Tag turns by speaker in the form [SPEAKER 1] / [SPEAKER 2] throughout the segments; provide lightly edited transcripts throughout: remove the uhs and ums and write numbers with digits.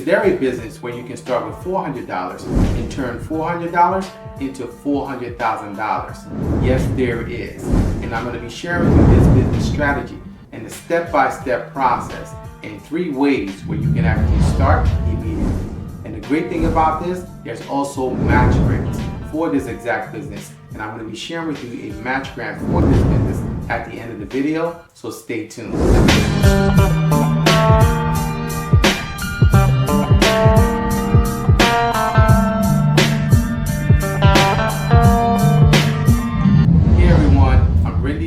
[SPEAKER 1] Is there a business where you can start with $400 and turn $400 into $400,000? Yes, there is. And I'm going to be sharing with you this business strategy and the step-by-step process in 3 ways where you can actually start immediately. And the great thing about this, there's also match grants for this exact business. And I'm going to be sharing with you a match grant for this business at the end of the video, so stay tuned.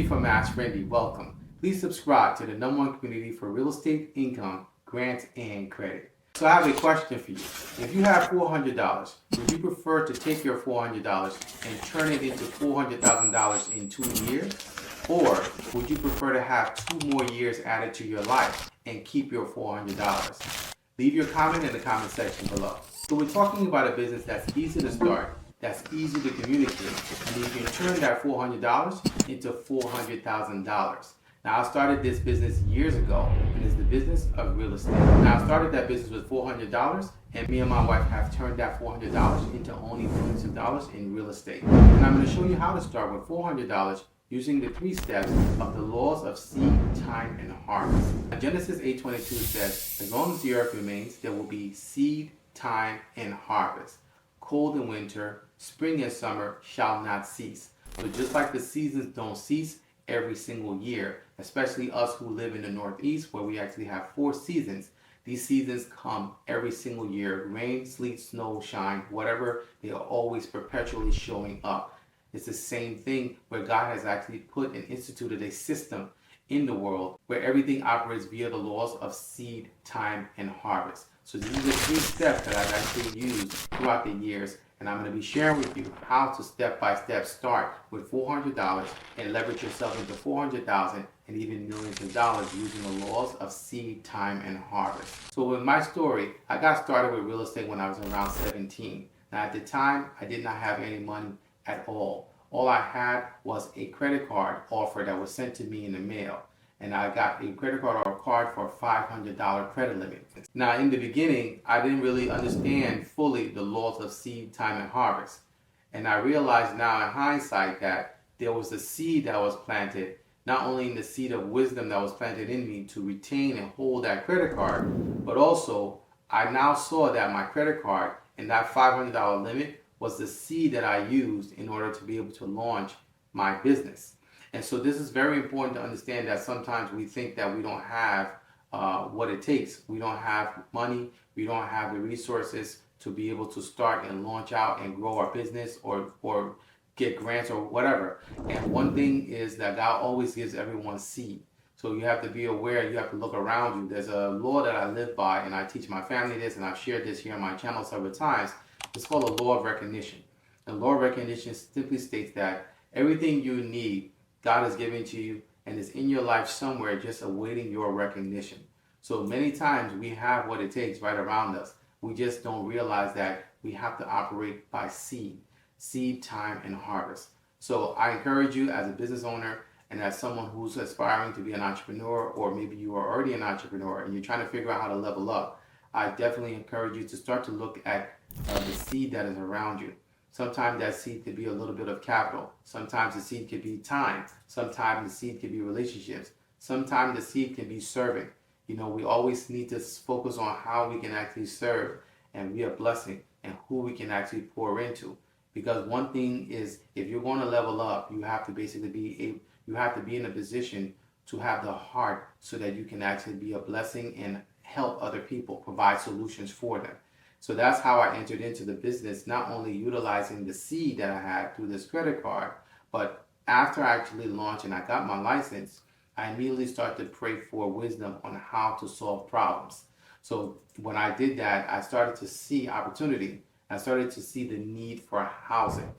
[SPEAKER 1] From AskRinde, welcome. Please subscribe to the #1 community for real estate, income, grants, and credit. So I have a question for you. If you have $400, would you prefer to take your $400 and turn it into $400,000 in 2 years? Or would you prefer to have 2 more years added to your life and keep your $400? Leave your comment in the comment section below. So we're talking about a business that's easy to start, that's easy to communicate, and you can turn that $400 into $400,000. Now, I started this business years ago, and it's the business of real estate. Now, I started that business with $400, and me and my wife have turned that $400 into only millions of dollars in real estate. And I'm going to show you how to start with $400 using the 3 steps of the laws of seed, time, and harvest. Now, Genesis 8:22 says, as long as the earth remains, there will be seed, time, and harvest. Cold and winter, spring and summer shall not cease. So just like the seasons don't cease every single year, especially us who live in the Northeast where we actually have 4 seasons, these seasons come every single year. Rain, sleet, snow, shine, whatever, they are always perpetually showing up. It's the same thing where God has actually put and instituted a system in the world where everything operates via the laws of seed, time, and harvest. So these are the 3 steps that I've actually used throughout the years, and I'm going to be sharing with you how to step-by-step start with $400 and leverage yourself into $400,000 and even millions of dollars using the laws of seed, time, and harvest. So with my story, I got started with real estate when I was around 17. Now at the time, I did not have any money at all. All I had was a credit card offer that was sent to me in the mail. And I got a credit card or a card for a $500 credit limit. Now in the beginning, I didn't really understand fully the laws of seed, time, and harvest. And I realized now in hindsight that there was a seed that was planted, not only in the seed of wisdom that was planted in me to retain and hold that credit card, but also I now saw that my credit card and that $500 limit was the seed that I used in order to be able to launch my business. And so this is very important to understand that sometimes we think that we don't have what it takes. We don't have money. We don't have the resources to be able to start and launch out and grow our business or get grants or whatever. And one thing is that God always gives everyone seed. So you have to be aware, you have to look around you. There's a law that I live by, and I teach my family this, and I've shared this here on my channel several times. It's called the law of recognition. The law of recognition simply states that everything you need, God has given to you and is in your life somewhere just awaiting your recognition. So many times we have what it takes right around us. We just don't realize that we have to operate by seed, time, and harvest. So I encourage you as a business owner and as someone who's aspiring to be an entrepreneur, or maybe you are already an entrepreneur and you're trying to figure out how to level up, I definitely encourage you to start to look at the seed that is around you. Sometimes that seed could be a little bit of capital. Sometimes the seed could be time. Sometimes the seed could be relationships. Sometimes the seed can be serving. You know, we always need to focus on how we can actually serve and be a blessing and who we can actually pour into. Because one thing is, if you're going to level up, you have to basically be in a position to have the heart so that you can actually be a blessing and help other people, provide solutions for them. So that's how I entered into the business, not only utilizing the seed that I had through this credit card, but after I actually launched and I got my license, I immediately started to pray for wisdom on how to solve problems. So when I did that, I started to see opportunity. I started to see the need for housing.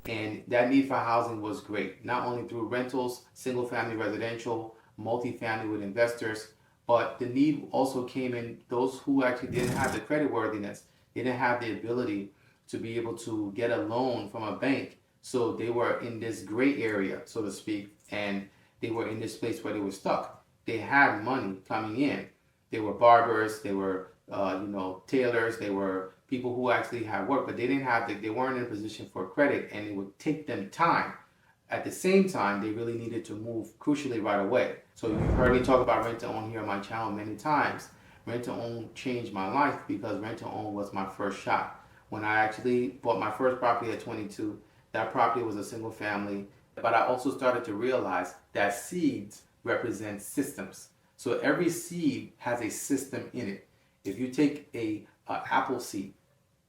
[SPEAKER 1] And that need for housing was great, not only through rentals, single family residential, multifamily with investors, but the need also came in those who actually didn't have the credit worthiness. They didn't have the ability to be able to get a loan from a bank. So they were in this gray area, so to speak, and they were in this place where they were stuck. They had money coming in. They were barbers, they were tailors. They were people who actually had work, but they weren't in a position for credit, and it would take them time. At the same time, they really needed to move crucially right away. So you've heard me talk about rent to own here on my channel many times. Rent to own changed my life because rent to own was my first shot. When I actually bought my first property at 22, that property was a single family. But I also started to realize that seeds represent systems. So every seed has a system in it. If you take a apple seed,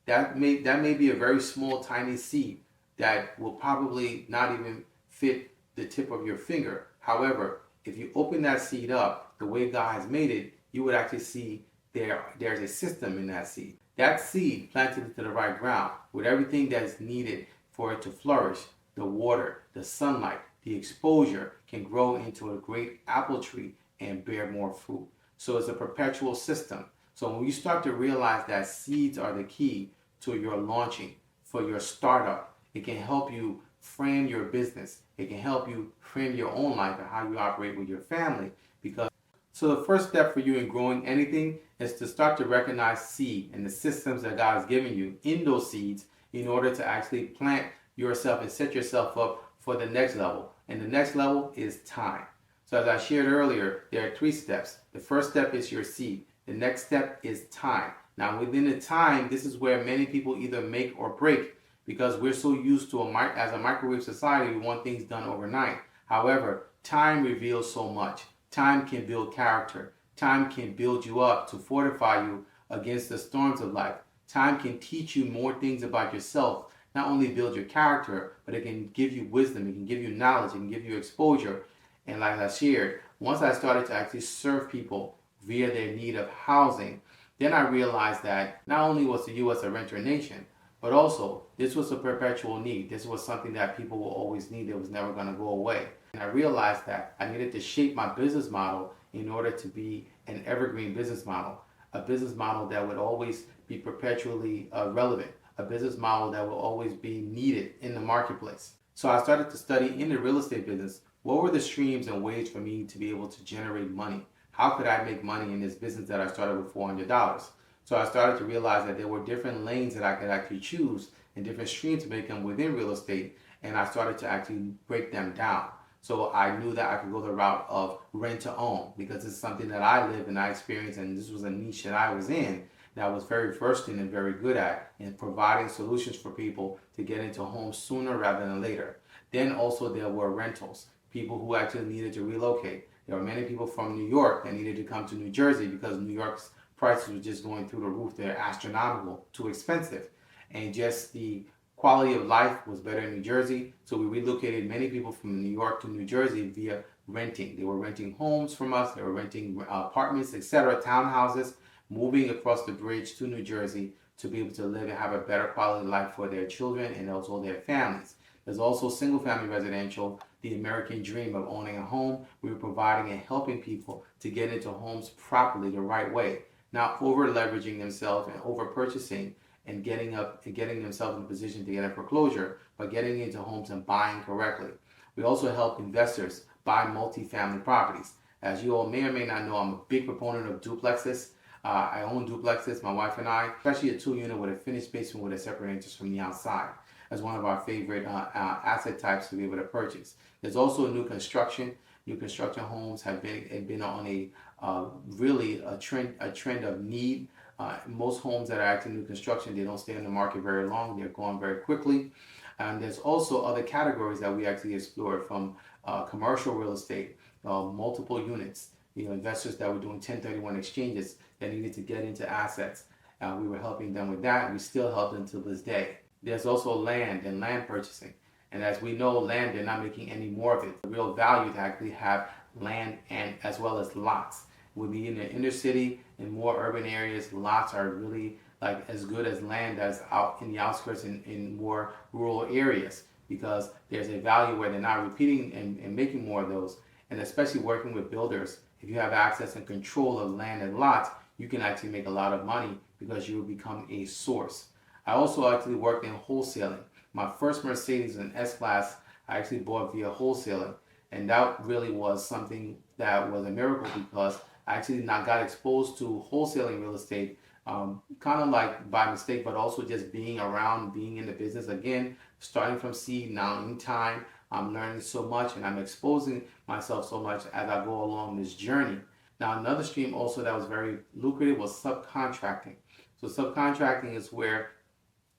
[SPEAKER 1] that may be a very small, tiny seed that will probably not even fit the tip of your finger. However, if you open that seed up the way God has made it, you would actually see there's a system in that seed. That seed planted into the right ground with everything that is needed for it to flourish, the water, the sunlight, the exposure, can grow into a great apple tree and bear more fruit. So it's a perpetual system. So when you start to realize that seeds are the key to your launching, for your startup, it can help you frame your business. It can help you frame your own life and how you operate with your family. So the first step for you in growing anything is to start to recognize seed and the systems that God has given you in those seeds in order to actually plant yourself and set yourself up for the next level. And the next level is time. So as I shared earlier, there are 3 steps. The first step is your seed. The next step is time. Now within the time, this is where many people either make or break, because we're so used to as a microwave society, we want things done overnight. However, time reveals so much. Time can build character. Time can build you up to fortify you against the storms of life. Time can teach you more things about yourself. Not only build your character, but it can give you wisdom. It can give you knowledge. It can give you exposure. And like I shared, once I started to actually serve people via their need of housing, then I realized that not only was the U.S. a renter nation, but also this was a perpetual need. This was something that people will always need. It was never going to go away. And I realized that I needed to shape my business model in order to be an evergreen business model, a business model that would always be perpetually relevant, a business model that will always be needed in the marketplace. So I started to study in the real estate business, what were the streams and ways for me to be able to generate money? How could I make money in this business that I started with $400? So I started to realize that there were different lanes that I could actually choose and different streams to make them within real estate, and I started to actually break them down. So I knew that I could go the route of rent to own, because it's something that I live and I experienced, and this was a niche that I was in that I was very versed in and very good at in providing solutions for people to get into homes sooner rather than later. Then also there were rentals, people who actually needed to relocate. There were many people from New York that needed to come to New Jersey because New York's prices were just going through the roof. They're astronomical, too expensive. And just the quality of life was better in New Jersey. So we relocated many people from New York to New Jersey via renting. They were renting homes from us. They were renting apartments, etc., townhouses, moving across the bridge to New Jersey to be able to live and have a better quality of life for their children and also their families. There's also single-family residential, the American dream of owning a home. We were providing and helping people to get into homes properly, the right way, not over-leveraging themselves and over-purchasing and getting themselves in a position to get a foreclosure, but getting into homes and buying correctly. We also help investors buy multifamily properties. As you all may or may not know, I'm a big proponent of duplexes. I own duplexes, my wife and I, especially a 2-unit with a finished basement with a separate entrance from the outside, as one of our favorite asset types to be able to purchase. There's also new construction. New construction homes have been on a really a trend of need. Most homes that are actually new construction, they don't stay on the market very long. They're going very quickly. And there's also other categories that we actually explored, from commercial real estate, multiple units. Investors that were doing 1031 exchanges that needed to get into assets. We were helping them with that. We still help them to this day. There's also land and land purchasing. And as we know, land, they're not making any more of it. The real value to actually have land and as well as lots. We'll be in the inner city, in more urban areas, lots are really like as good as land that's out in the outskirts in more rural areas, because there's a value where they're not repeating and making more of those. And especially working with builders, if you have access and control of land and lots, you can actually make a lot of money because you will become a source. I also actually worked in wholesaling. My first Mercedes, an S-Class, I actually bought via wholesaling. And that really was something that was a miracle, because I actually got exposed to wholesaling real estate kind of like by mistake, but also just being around, being in the business again, starting from seed. Now in time, I'm learning so much and I'm exposing myself so much as I go along this journey. Now another stream also that was very lucrative was subcontracting. So subcontracting is where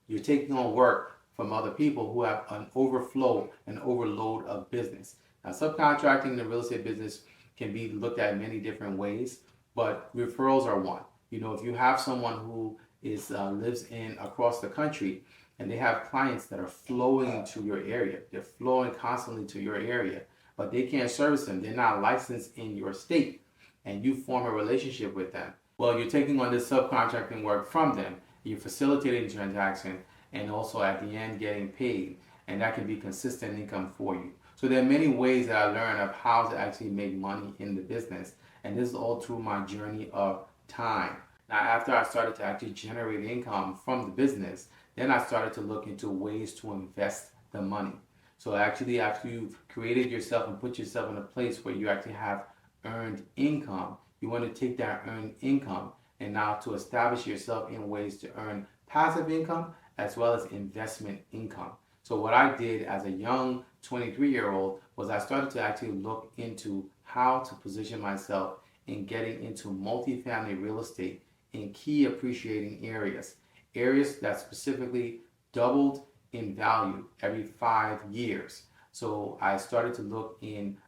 [SPEAKER 1] you're taking on work from other people who have an overflow and overload of business. Now, subcontracting in the real estate business can be looked at many different ways, but referrals are one. You know, if you have someone who is lives in across the country and they have clients that are flowing to your area, they're flowing constantly to your area, but they can't service them. They're not licensed in your state, and you form a relationship with them. Well, you're taking on this subcontracting work from them. You're facilitating the transaction and also at the end getting paid, and that can be consistent income for you. So there are many ways that I learned of how to actually make money in the business, and this is all through my journey of time. Now, after I started to actually generate income from the business, then I started to look into ways to invest the money. So actually, after you've created yourself and put yourself in a place where you actually have earned income, you want to take that earned income and now to establish yourself in ways to earn passive income as well as investment income. So what I did as a young 23-year-old was I started to actually look into how to position myself in getting into multifamily real estate in key appreciating areas, areas that specifically doubled in value every 5 years. So I started to look in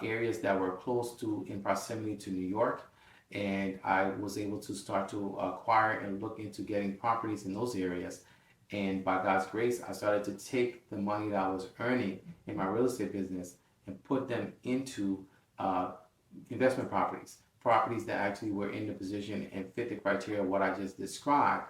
[SPEAKER 1] areas that were close to, in proximity to New York, and I was able to start to acquire and look into getting properties in those areas. And by God's grace, I started to take the money that I was earning in my real estate business and put them into investment properties, properties that actually were in the position and fit the criteria of what I just described.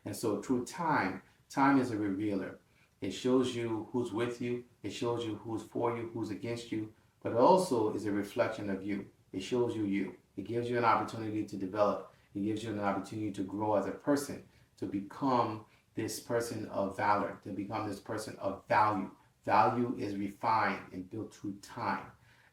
[SPEAKER 1] And so through time, time is a revealer. It shows you who's with you, it shows you who's for you, who's against you, but it also is a reflection of you. It shows you you. It gives you an opportunity to develop. It gives you an opportunity to grow as a person, to become this person of valor, to become this person of value. Value is refined and built through time.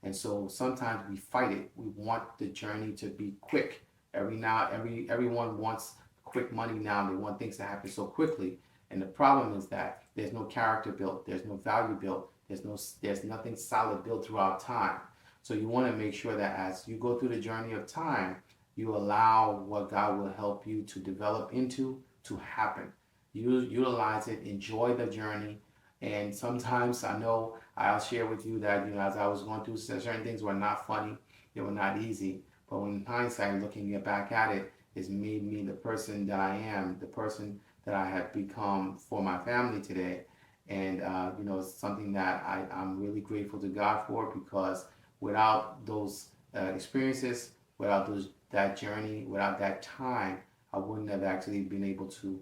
[SPEAKER 1] And so sometimes we fight it. We want the journey to be quick. Everyone wants quick money now. They want things to happen so quickly. And the problem is that there's no character built, there's no value built, there's nothing solid built throughout time. So you want to make sure that as you go through the journey of time, you allow what God will help you to develop into to happen. You utilize it, enjoy the journey. And sometimes I know I'll share with you that, as I was going through certain things were not funny, they were not easy. But in hindsight, looking back at it, it's made me the person that I am, the person that I have become for my family today. And it's something that I'm really grateful to God for, because without those experiences, without that journey, without that time, I wouldn't have actually been able to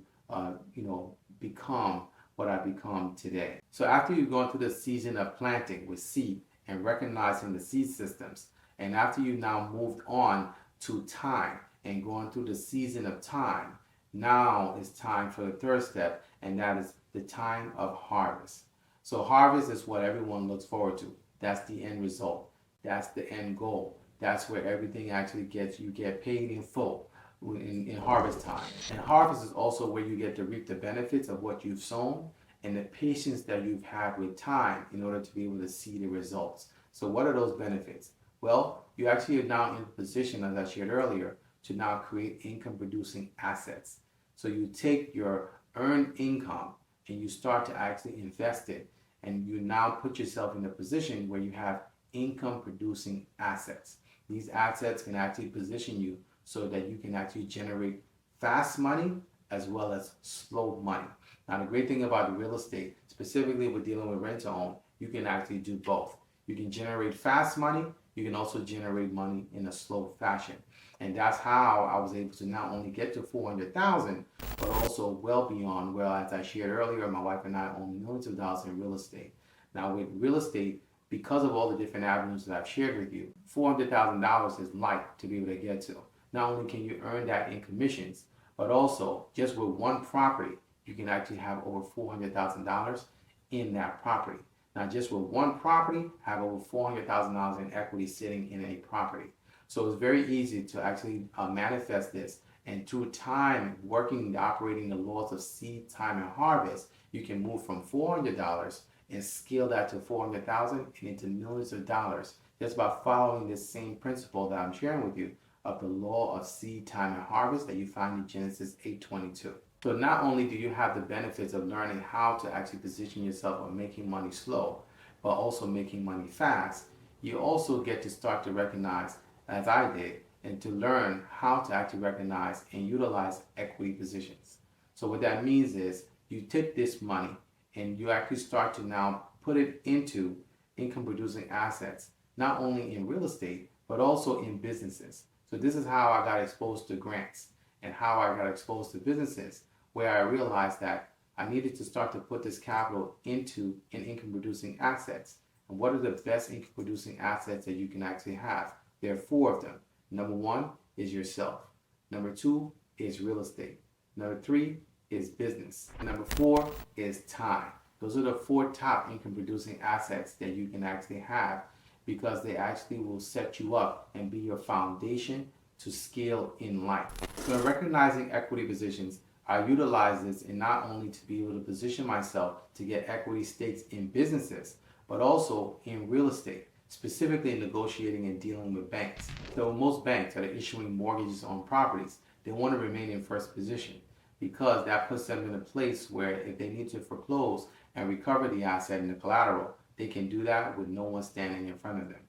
[SPEAKER 1] become what I become today. So after you've gone through the season of planting with seed and recognizing the seed systems, and after you now moved on to time and going through the season of time, now it's time for the third step, and that is the time of harvest. So harvest is what everyone looks forward to. That's the end result. That's the end goal. That's where everything actually you get paid in full in harvest time. And harvest is also where you get to reap the benefits of what you've sown and the patience that you've had with time in order to be able to see the results. So what are those benefits? Well, you actually are now in a position, as I shared earlier, to now create income producing assets. So you take your earned income and you start to actually invest it, and you now put yourself in a position where you have income producing assets. These assets can actually position you so that you can actually generate fast money as well as slow money. Now, the great thing about real estate, specifically with dealing with rent to own, you can actually do both. You can generate fast money, you can also generate money in a slow fashion. And that's how I was able to not only get to 400,000, but also well beyond, well, as I shared earlier, my wife and I own millions of dollars in real estate. Now with real estate, because of all the different avenues that I've shared with you, $400,000 is light to be able to get to. Not only can you earn that in commissions, but also just with one property, you can actually have over $400,000 in that property. Now just with one property, have over $400,000 in equity sitting in a property. So it's very easy to actually manifest this And through time, working, operating the laws of seed, time, and harvest, you can move from $400 and scale that to 400,000 and into millions of dollars just by following this same principle that I'm sharing with you of the law of seed, time, and harvest that you find in Genesis 8:22. So not only do you have the benefits of learning how to actually position yourself on making money slow, but also making money fast, you also get to start to recognize, as I did, and to learn how to actually recognize and utilize equity positions. So what that means is you take this money and you actually start to now put it into income producing assets, not only in real estate, but also in businesses. So this is how I got exposed to grants and how I got exposed to businesses, where I realized that I needed to start to put this capital into an income producing assets. And what are the best income producing assets that you can actually have? There are 4 of them. Number 1 is yourself. Number 2 is real estate. Number 3 is business. Number 4 is time. Those are the 4 top income producing assets that you can actually have, because they actually will set you up and be your foundation to scale in life. So in recognizing equity positions, I utilize this in not only to be able to position myself to get equity stakes in businesses, but also in real estate, specifically in negotiating and dealing with banks. So most banks that are issuing mortgages on properties, they want to remain in first position, because that puts them in a place where if they need to foreclose and recover the asset and the collateral, they can do that with no one standing in front of them.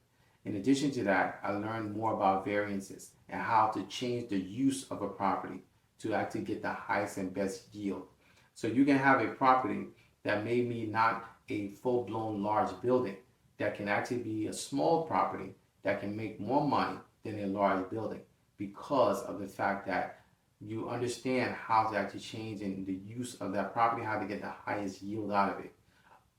[SPEAKER 1] In addition to that, I learned more about variances and how to change the use of a property to actually get the highest and best yield. So you can have a property that may be not a full-blown large building, that can actually be a small property that can make more money than a large building, because of the fact that you understand how to actually change in the use of that property, how to get the highest yield out of it.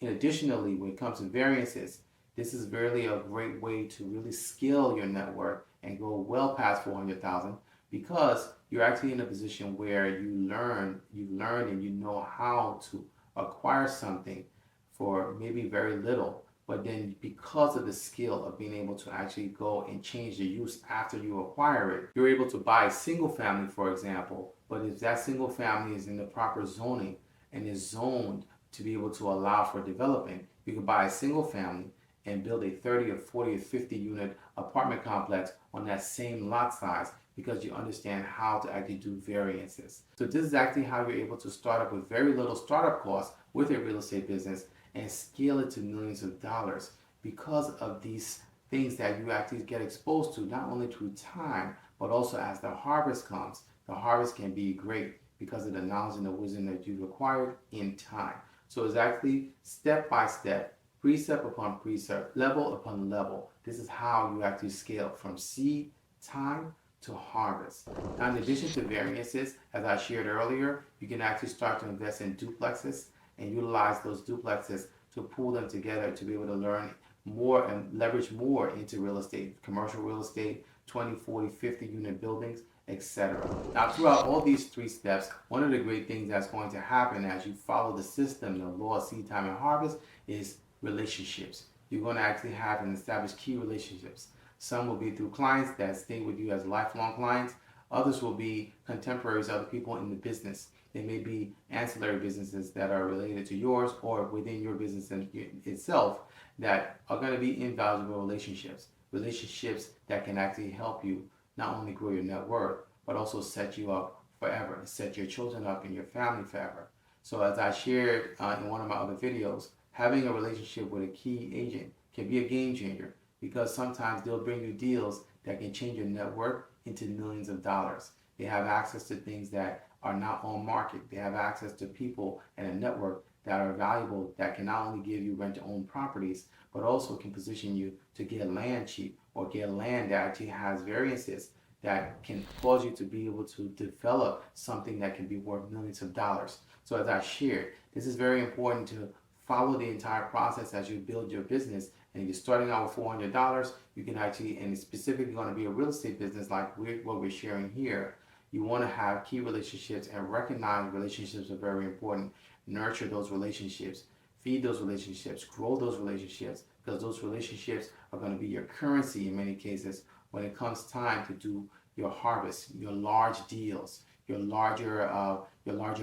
[SPEAKER 1] And additionally, when it comes to variances, this is really a great way to really scale your net worth and go well past 400,000, because you're actually in a position where you learn and you know how to acquire something for maybe very little, but then because of the skill of being able to actually go and change the use after you acquire it, you're able to buy a single family, for example, but if that single family is in the proper zoning and is zoned to be able to allow for development, you can buy a single family and build a 30 or 40 or 50 unit apartment complex on that same lot size, because you understand how to actually do variances. So this is actually how you're able to start up with very little startup costs with a real estate business and scale it to millions of dollars, because of these things that you actually get exposed to, not only through time, but also as the harvest comes. The harvest can be great because of the knowledge and the wisdom that you've acquired in time. So it's actually step by step, precept upon precept, level upon level. This is how you actually scale from seed, time, to harvest. Now, in addition to variances, as I shared earlier, you can actually start to invest in duplexes and utilize those duplexes to pull them together to be able to learn more and leverage more into real estate, commercial real estate, 20, 40, 50 unit buildings, etc. Now, throughout all these 3 steps, one of the great things that's going to happen as you follow the system, the law of seed, time, and harvest, is relationships. You're going to actually have and establish key relationships. Some will be through clients that stay with you as lifelong clients. Others will be contemporaries, other people in the business. They may be ancillary businesses that are related to yours or within your business itself that are going to be invaluable relationships. Relationships that can actually help you not only grow your net worth, but also set you up forever, set your children up and your family forever. So as I shared in one of my other videos, having a relationship with a key agent can be a game changer, because sometimes they'll bring you deals that can change your net worth into millions of dollars. They have access to things that are not on market. They have access to people and a network that are valuable, that can not only give you rent-to-own properties, but also can position you to get land cheap or get land that actually has variances that can cause you to be able to develop something that can be worth millions of dollars. So as I shared, this is very important to follow the entire process as you build your business. And if you're starting out with $400, you can actually, and it's specifically going to be a real estate business like what we're sharing here, you want to have key relationships and recognize relationships are very important. Nurture those relationships, feed those relationships, grow those relationships, because those relationships are going to be your currency in many cases when it comes time to do your harvest, your large deals, your larger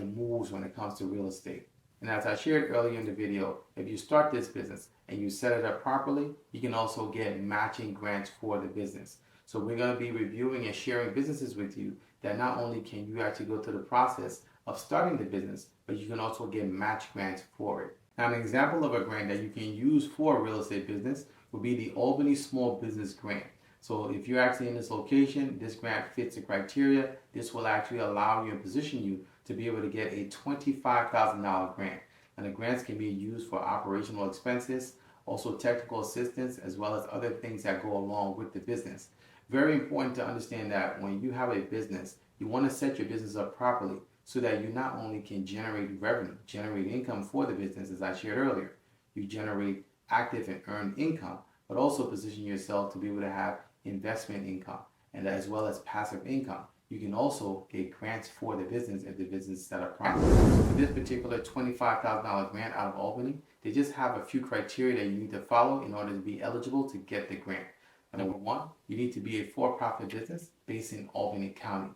[SPEAKER 1] moves when it comes to real estate. And as I shared earlier in the video, if you start this business and you set it up properly, you can also get matching grants for the business. So we're going to be reviewing and sharing businesses with you that not only can you actually go through the process of starting the business, but you can also get match grants for it. Now, an example of a grant that you can use for a real estate business would be the Albany Small Business Grant. So if you're actually in this location, this grant fits the criteria. This will actually allow you and position you to be able to get a $25,000 grant. And the grants can be used for operational expenses, also technical assistance, as well as other things that go along with the business. Very important to understand that when you have a business, you want to set your business up properly so that you not only can generate revenue, generate income for the business, as I shared earlier, you generate active and earned income, but also position yourself to be able to have investment income and as well as passive income. You can also get grants for the business if the business is set up properly. So for this particular $25,000 grant out of Albany, they just have a few criteria that you need to follow in order to be eligible to get the grant. Number one, you need to be a for-profit business based in Albany County.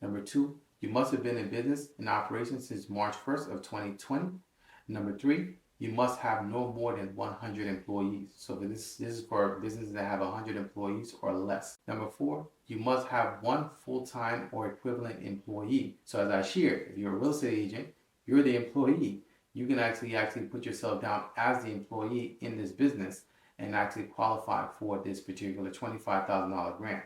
[SPEAKER 1] Number two, you must have been in business in operation since March 1st of 2020. Number three, you must have no more than 100 employees. So this is for businesses that have 100 employees or less. Number four, you must have one full-time or equivalent employee. So as I shared, if you're a real estate agent, you're the employee. You can actually put yourself down as the employee in this business and actually qualify for this particular $25,000 grant.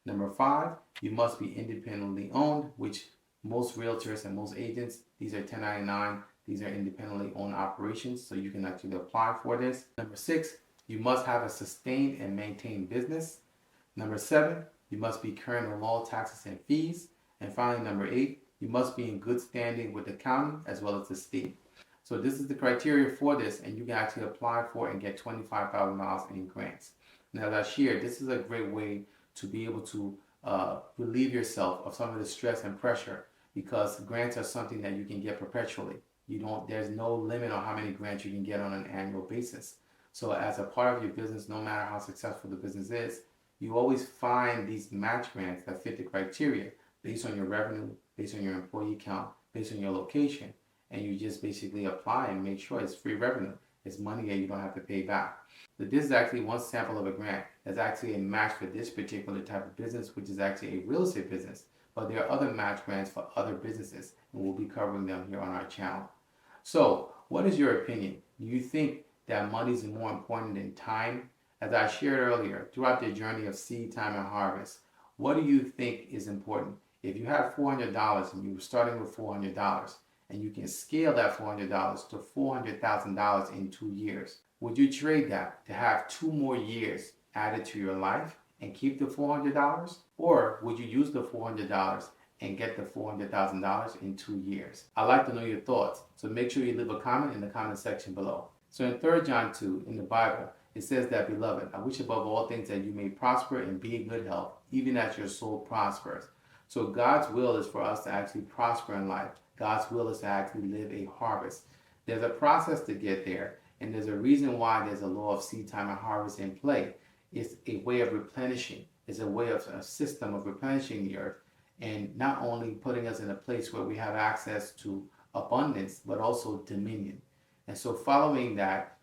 [SPEAKER 1] Number five, you must be independently owned, which most realtors and most agents, these are 1099, these are independently owned operations, so you can actually apply for this. Number six, you must have a sustained and maintained business. Number seven, you must be current on all taxes and fees. And finally, number eight, you must be in good standing with the county as well as the state. So this is the criteria for this, and you can actually apply for it and get $25,000 in grants. Now, as I shared, this is a great way to be able to relieve yourself of some of the stress and pressure, because grants are something that you can get perpetually. There's no limit on how many grants you can get on an annual basis. So as a part of your business, no matter how successful the business is, you always find these match grants that fit the criteria based on your revenue, based on your employee count, based on your location. And you just basically apply and make sure it's free revenue. It's money that you don't have to pay back. So this is actually one sample of a grant that's actually a match for this particular type of business, which is actually a real estate business. But there are other match grants for other businesses, and we'll be covering them here on our channel. So what is your opinion? Do you think that money is more important than time? As I shared earlier, throughout the journey of seed time and harvest, what do you think is important? If you have $400 and you were starting with $400, and you can scale that $400 to $400,000 in 2 years, would you trade that to have 2 more years added to your life and keep the $400? Or would you use the $400 and get the $400,000 in 2 years? I'd like to know your thoughts, so make sure you leave a comment in the comment section below. So in 3 John 2 in the Bible, it says that, "Beloved, I wish above all things that you may prosper and be in good health, even as your soul prospers." So God's will is for us to actually prosper in life. God's will is to actually live a harvest. There's a process to get there, and there's a reason why there's a law of seed time and harvest in play. It's a way of replenishing. It's a way of a system of replenishing the earth, and not only putting us in a place where we have access to abundance, but also dominion. And so following that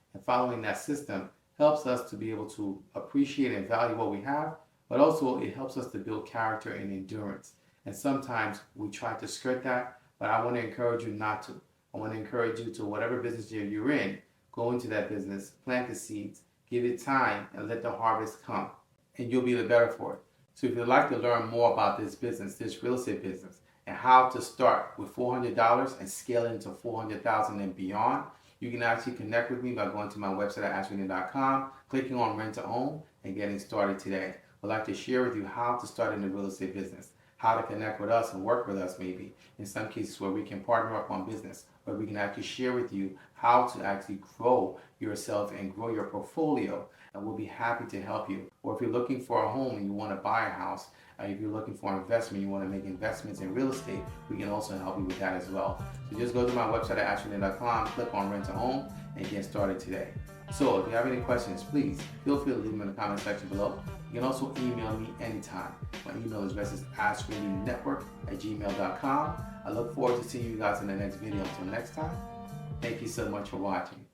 [SPEAKER 1] system helps us to be able to appreciate and value what we have, but also it helps us to build character and endurance. And sometimes we try to skirt that, but I want to encourage you not to. I want to encourage you to, whatever business you're in, go into that business, plant the seeds, give it time, and let the harvest come. And you'll be the better for it. So if you'd like to learn more about this business, this real estate business, and how to start with $400 and scale into $400,000 and beyond, you can actually connect with me by going to my website at AskRinde.com, clicking on Rent to Own, and getting started today. I'd like to share with you how to start in the real estate business, how to connect with us and work with us, maybe in some cases where we can partner up on business, where we can actually share with you how to actually grow yourself and grow your portfolio, and we'll be happy to help you. Or if you're looking for a home and you want to buy a house, if you're looking for investment, you want to make investments in real estate, we can also help you with that as well. So just go to my website at AskRinde.com, click on Rent to Own, and get started today. So if you have any questions, please feel free to leave them in the comment section below. You can also email me anytime. My email address is AskRinde@gmail.com. I look forward to seeing you guys in the next video. Until next time, thank you so much for watching.